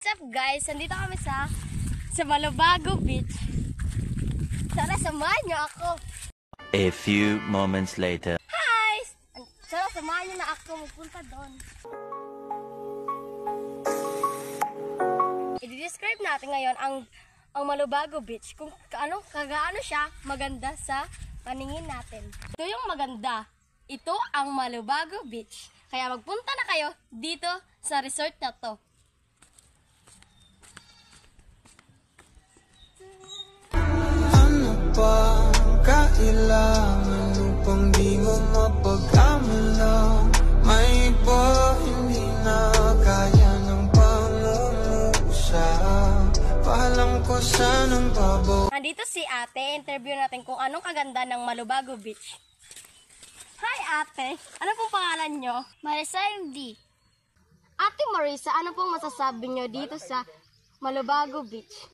What's up guys? Nandito kami sa Malubago Beach. Sana samahan niyo ako. A few moments later. Hi! Sana samahan niyo na ako magpunta doon. I-describe natin ngayon ang Malubago Beach. Kung kagaano siya maganda sa paningin natin. Ito yung maganda. Ito ang Malubago Beach. Kaya magpunta na kayo dito sa resort na to. Kailangan upang di mo mapag-amala. May iba hindi na kaya ng pangungusya. Paalam ko sanang babaw. Nandito si ate, interview natin kung anong kaganda ng Malubago Beach. Hi ate, ano pong pangalan nyo? Marisa MD. Ate Marisa, ano pong masasabi nyo dito sa Malubago Beach?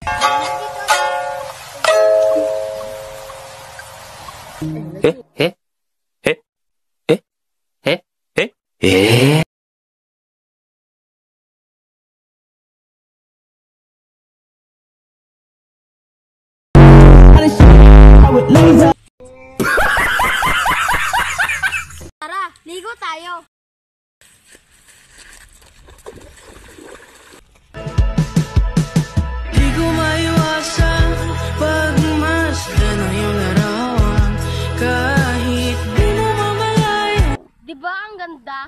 Tara, ligo tayo. Di ko maiwasan pagmasdan ang iyong larawan. Kahit di mo mamalayan. Diba ang ganda?